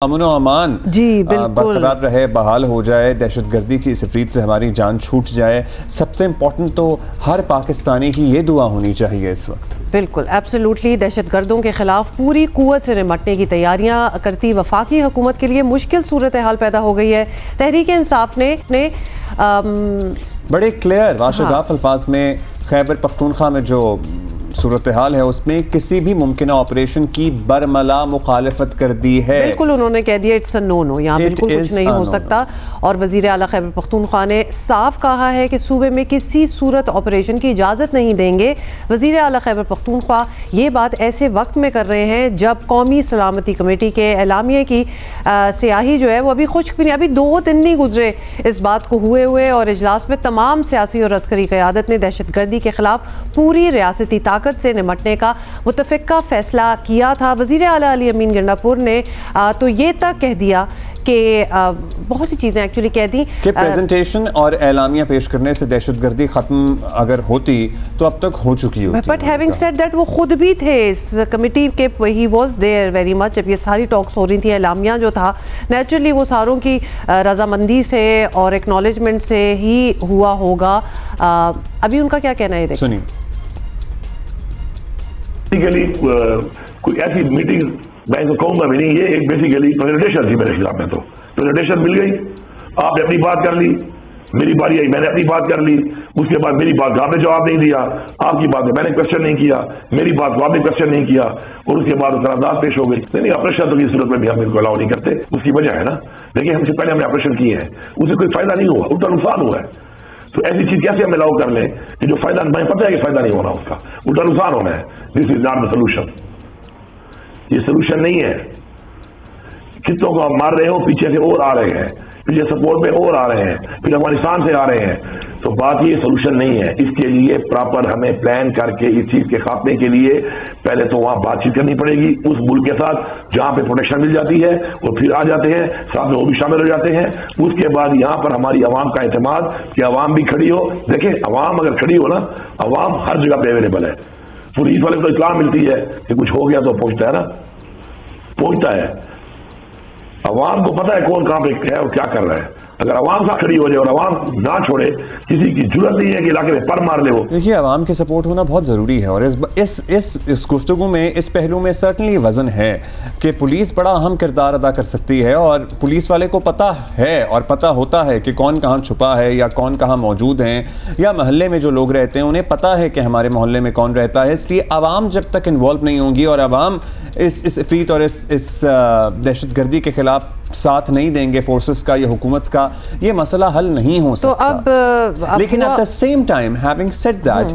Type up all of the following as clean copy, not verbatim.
امن و امان برقرار رہے، بحال ہو جائے، دہشت گردی کی اس عفریت سے ہماری جان چھوٹ جائے۔ سب سے امپورٹنٹ تو ہر پاکستانی کی یہ دعا ہونی چاہیے اس وقت۔ بالکل ایبسلیوٹلی، دہشت گردوں کے خلاف پوری قوت سے نمٹنے کی تیاریاں کرتی وفاقی حکومت کے لیے مشکل صورتحال پیدا ہو گئی ہے۔ تحریک انصاف نے بڑے کلیئر واشگاف الفاظ میں خیبر پختونخوا میں جو صورتحال ہے اس میں کسی بھی ممکنہ آپریشن کی برملا مخالفت کر دی ہے۔ بالکل انہوں نے کہہ دیا اٹس اے نو نو، یہاں بالکل کچھ نہیں ہو سکتا، اور وزیر اعلیٰ خیبر پختونخوا نے صاف کہا ہے کہ صوبے میں کسی صورت آپریشن کی اجازت نہیں دیں گے۔ وزیر اعلیٰ خیبر پختونخوا یہ بات ایسے وقت میں کر رہے ہیں جب قومی سلامتی کمیٹی کے اعلامیے کی سیاہی جو ہے وہ ابھی خشک بھی نہیں، ابھی 2 دن نہیں گزرے اس بات کو ہوئے، اور اجلاس میں تمام سیاسی اور عسکری قیادت نے دہشت گردی کے خلاف پوری ریاستی طاقت سے نمٹنے کا متفقہ فیصلہ کیا تھا۔ وزیر اعلیٰ علی امین گنڈاپور نے تو یہ تک کہہ دیا کہ بہت سی چیزیں ایکچولی کہہ دی کہ پریزنٹیشن اور اعلامیہ پیش کرنے سے دہشت گردی ختم اگر ہوتی تو اب تک ہو چکی ہوتی۔ بٹ ہیونگ سیڈ دیٹ وہ خود بھی تھے اس کمیٹی کے، he was there very much جب یہ ساری ٹاکس ہو رہی تھی۔ اعلامیہ جو تھا نیچرلی وہ ساروں کی رضامندی سے اور ایکنالجمنٹ سے ہی ہوا ہوگا۔ ابھی ان کا کیا کہنا ہے سنیے۔ بیسیکلی کوئی ایسی میٹنگ میں تو کہوں گا بھی نہیں، یہ ایک بیسیکلی پریزنٹیشن تھی میرے خلاف میں، تو پریزنٹیشن مل گئی، آپ نے اپنی بات کر لی، میری باری آئی میں نے اپنی بات کر لی، اس کے بعد میری بات آپ نے جواب نہیں دیا، آپ کی بات میں نے کوشچن نہیں کیا، میری بات آپ نے کوشچن نہیں کیا، اور اس کے بعد قرارداد پیش ہو گئی۔ نہیں آپریشن تو کی صورت میں بھی ہم ان کو الاؤ نہیں کرتے، اس کی وجہ ہے نا، دیکھیں ہم سے پہلے ہم نے آپریشن کیے ہیں، اس سے کوئی فائدہ نہیں ہوا، الٹا نقصان ہوا ہے، تو ایسی چیز کیسے ہم الاؤ کر لیں کہ جو فائدہ ہمیں پتہ ہے کہ فائدہ نہیں ہونا، اس کا الٹا نقصان ہونا ہے۔ دس از ناٹ دا سولوشن، یہ سولوشن نہیں ہے۔ کتوں کو ہم مار رہے ہوں، پیچھے سے اور آ رہے ہیں، پیچھے سپورٹ میں اور آ رہے ہیں، پھر افغانستان سے آ رہے ہیں، تو بات یہ سولوشن نہیں ہے۔ اس کے لیے پراپر ہمیں پلان کر کے اس چیز کے خاتمے کے لیے پہلے تو وہاں بات چیت کرنی پڑے گی اس ملک کے ساتھ جہاں پہ پروٹیکشن مل جاتی ہے، اور پھر آ جاتے ہیں ساتھ میں وہ بھی شامل ہو جاتے ہیں۔ اس کے بعد یہاں پر ہماری عوام کا اعتماد کہ عوام بھی کھڑی ہو، دیکھیں عوام اگر کھڑی ہو نا، عوام ہر جگہ پہ اویلیبل ہے۔ پولیس والے کو اطلاع ملتی ہے کہ کچھ ہو گیا تو پہنچتا ہے نا، پہنچتا ہے۔ عوام کو پتہ ہے کون کہاں پہ ہے اور کیا کر رہا ہے۔ اگر عوام ساتھ کھڑی ہو جائے اور عوام نہ چھوڑے، کسی کی جرت نہیں ہے کہ علاقے میں پر مار لے وہ۔ دیکھیے عوام کے سپورٹ ہونا بہت ضروری ہے، اور اس گفتگو میں اس پہلو میں سرٹنلی وزن ہے کہ پولیس بڑا اہم کردار ادا کر سکتی ہے، اور پولیس والے کو پتہ ہے اور پتہ ہوتا ہے کہ کون کہاں چھپا ہے یا کون کہاں موجود ہیں، یا محلے میں جو لوگ رہتے ہیں انہیں پتہ ہے کہ ہمارے محلے میں کون رہتا ہے۔ اس لیے عوام جب تک انوالو نہیں ہوں گی اور عوام اس عفریت اور اس دہشت گردی کے خلاف ساتھ نہیں دیں گے فورسز کا یا حکومت کا، یہ مسئلہ حل نہیں ہو سکتا۔ لیکن at the same time having said that,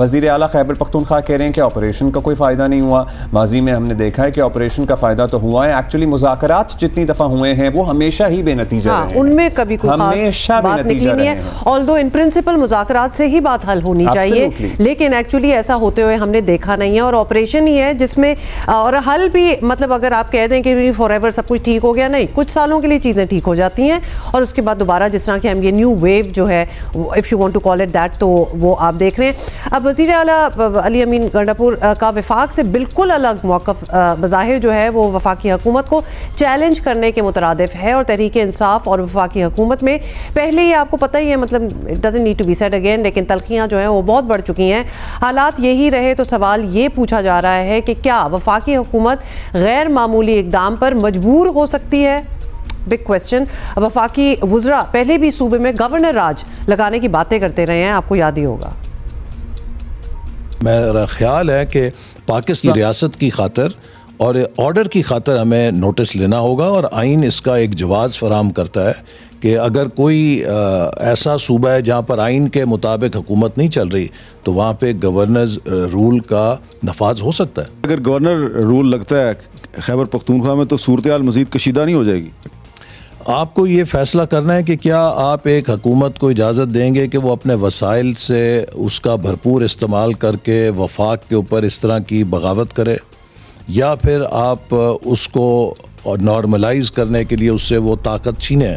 وزیر اعلیٰ خیبر پختونخوا کہہ رہے ہیں کہ آپریشن کا کوئی فائدہ نہیں ہوا۔ ماضی میں ہم نے دیکھا ہے کہ آپریشن کا فائدہ تو ہوا ہے، ایکچولی مذاکرات جتنی دفعہ ہوئے ہیں وہ ہمیشہ ہی بے نتیجہ رہے ہیں، ان میں کبھی کوئی خاص بات نکلی نہیں ہے، آلدو ان پرنسپل مذاکرات سے ہی بات حل ہونی چاہیے، لیکن ایکچولی ایسا ہوتے ہوئے ہم نے دیکھا نہیں ہے، اور آپریشن ہی ہے جس میں، اور حل بھی مطلب اگر آپ کہہ دیں کہ فار ایور سب کچھ ٹھیک ہو گیا، نہیں، کچھ سالوں کے لیے چیزیں ٹھیک ہو جاتی ہیں، اور اس کے بعد دوبارہ جس طرح کہ ہم یہ نیو ویو جو ہے if you want to call it that، تو وہ آپ دیکھ رہے ہیں۔ اب وزیر اعلیٰ علی امین گنڈاپور کا وفاق سے بالکل الگ موقف بظاہر جو ہے وہ وفاقی حکومت کو چیلنج کرنے کے مترادف ہے، اور تحریک انصاف اور وفاقی حکومت میں پہلے ہی آپ کو پتہ ہی ہے، مطلب it doesn't need to be said again، لیکن تلخیاں جو ہیں وہ بہت بڑھ چکی ہیں۔ حالات یہی رہے تو سوال یہ پوچھا جا رہا ہے کہ کیا وفاقی حکومت غیر معمولی اقدام پر مجبور ہو سکتی ہے؟ Big question. وفاقی وزراء پہلے بھی صوبے میں گورنر راج لگانے کی باتیں کرتے رہے ہیں، آپ کو یاد ہی ہوگا۔ میرا خیال ہے کہ پاکستان ریاست کی خاطر اور آرڈر کی خاطر ہمیں نوٹس لینا ہوگا، اور آئین اس کا ایک جواز فراہم کرتا ہے کہ اگر کوئی ایسا صوبہ ہے جہاں پر آئین کے مطابق حکومت نہیں چل رہی تو وہاں پہ گورنرز رول کا نفاذ ہو سکتا ہے۔ اگر گورنر رول لگتا ہے خیبر پختونخوا میں تو صورتحال مزید کشیدہ نہیں ہو جائے گی؟ آپ کو یہ فیصلہ کرنا ہے کہ کیا آپ ایک حکومت کو اجازت دیں گے کہ وہ اپنے وسائل سے اس کا بھرپور استعمال کر کے وفاق کے اوپر اس طرح کی بغاوت کرے، یا پھر آپ اس کو نارملائز کرنے کے لیے اس سے وہ طاقت چھینیں۔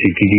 CTD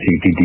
CTD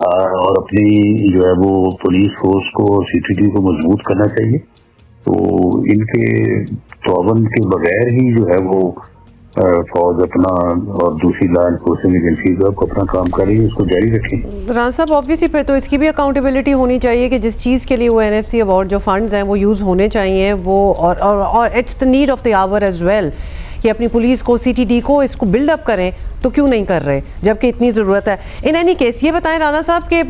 اور اپنی جو ہے وہ پولیس فورس کو اور CTD کو مضبوط کرنا چاہیے. تو ان کے تعاون کے بغیر ہی جو ہے وہ فوج اپنا اور دوسری لا انفورسنگ ایجنسیز اپنا کام کر رہی ہے، اس کو جاری رکھیں. رانا صاحب آبویسلی پھر تو اس کی بھی اکاؤنٹیبلٹی ہونی چاہیے کہ جس چیز کے لیے وہ NFC ایوارڈ جو فنڈز ہیں وہ یوز ہونے چاہیے، وہ اور it's the need of the hour as well کہ اپنی پولیس کو CTD کو اس کو بلڈ اپ کریں، تو کیوں نہیں کر رہے جبکہ اتنی ضرورت ہے. ان اینی کیس یہ بتائیں رانا صاحب کہ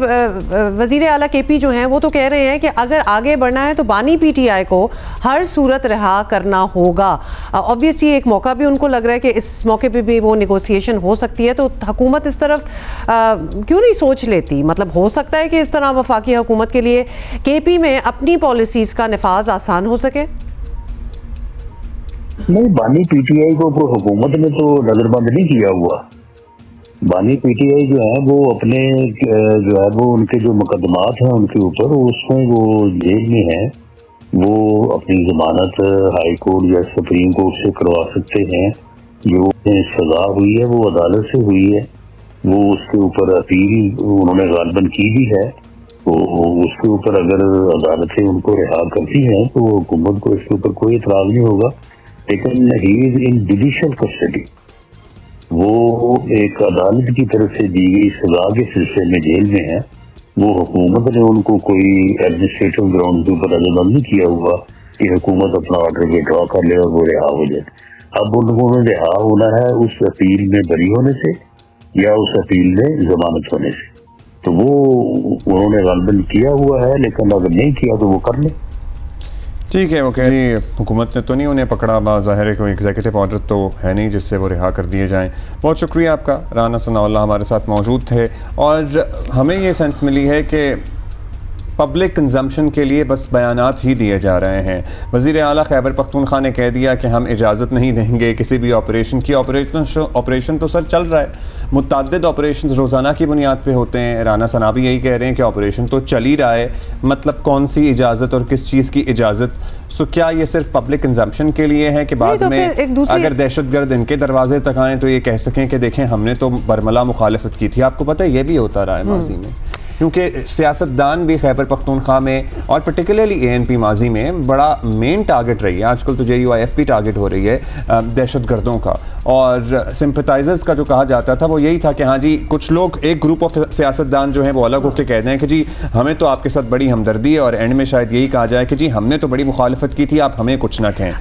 وزیر اعلیٰ KP جو ہیں وہ تو کہہ رہے ہیں کہ اگر آگے بڑھنا ہے تو بانی PTI کو ہر صورت رہا کرنا ہوگا. آبویسلی ایک موقع بھی ان کو لگ رہا ہے کہ اس موقع پہ بھی وہ نیگوسیشن ہو سکتی ہے، تو حکومت اس طرف کیوں نہیں سوچ لیتی؟ مطلب ہو سکتا ہے کہ اس طرح وفاقی حکومت کے لیے KP میں اپنی پالیسیز کا نفاذ آسان ہو سکے. نہیں، بانی PTI کو حکومت نے تو نظر بند نہیں کیا ہوا. بانی PTI جو ہے وہ اپنے جو ہے وہ ان کے جو مقدمات ہیں ان کے اوپر، اس میں وہ جیل میں ہیں، وہ اپنی ضمانت ہائی کورٹ یا سپریم کورٹ سے کروا سکتے ہیں. جو سزا ہوئی ہے وہ عدالت سے ہوئی ہے، وہ اس کے اوپر اپیل انہوں نے غالباً کی بھی ہے. تو اس کے اوپر اگر عدالتیں ان کو رہا کرتی ہیں تو حکومت کو اس کے اوپر کوئی اعتراض نہیں ہوگا. لیکن ہی از ان جوڈیشل کسٹڈی، وہ ایک عدالت کی طرف سے دی گئی سزا کے سلسلے میں جیل میں ہے. وہ حکومت نے ان کو کوئی ایڈمنسٹریٹو گراؤنڈ کے اوپر رد عمل نہیں کیا ہوا کہ حکومت اپنا آرڈر وڈرا کر لے اور وہ رہا ہو جائے. اب ان کو رہا ہونا ہے اس اپیل میں بری ہونے سے یا اس اپیل میں ضمانت ہونے سے. تو وہ انہوں نے غالباً کیا ہوا ہے، لیکن اگر نہیں کیا تو وہ کر لیں. ٹھیک ہے. وہ کہہ رہی حکومت نے تو نہیں انہیں پکڑا، ظاہر ہے کوئی ایگزیکٹو آرڈر تو ہے نہیں جس سے وہ رہا کر دیے جائیں. بہت شکریہ آپ کا. رانا ثناء اللہ ہمارے ساتھ موجود تھے، اور ہمیں یہ سینس ملی ہے کہ پبلک کنزمپشن کے لیے بس بیانات ہی دیے جا رہے ہیں. وزیر اعلیٰ خیبر پختونخوا نے کہہ دیا کہ ہم اجازت نہیں دیں گے کسی بھی آپریشن کی. آپریشن تو سر چل رہا ہے، متعدد آپریشنز روزانہ کی بنیاد پہ ہوتے ہیں. رانا ثناء بھی یہی کہہ رہے ہیں کہ آپریشن تو چل ہی رہا ہے، مطلب کون سی اجازت اور کس چیز کی اجازت؟ سو کیا یہ صرف پبلک کنزمپشن کے لیے ہے کہ بعد میں اگر دہشت گرد ان کے دروازے تک آئیں تو یہ کہہ سکیں کہ دیکھیں ہم نے تو برملا مخالفت کی تھی؟ آپ کو پتہ ہے یہ بھی ہوتا رہا ہے ماضی میں، کیونکہ سیاستدان بھی خیبر پختونخوا میں اور پرٹیکولرلی ANP ماضی میں بڑا مین ٹارگٹ رہی ہے. آج کل تو JUIF بھی ٹارگٹ ہو رہی ہے دہشت گردوں کا. اور سمپتائزرز کا جو کہا جاتا تھا وہ یہی تھا کہ ہاں جی کچھ لوگ ایک گروپ آف سیاستدان جو ہیں وہ الگ ہو کے کہتے ہیں کہ جی ہمیں تو آپ کے ساتھ بڑی ہمدردی ہے، اور اینڈ میں شاید یہی کہا جائے کہ جی ہم نے تو بڑی مخالفت کی تھی، آپ ہمیں کچھ نہ کہیں.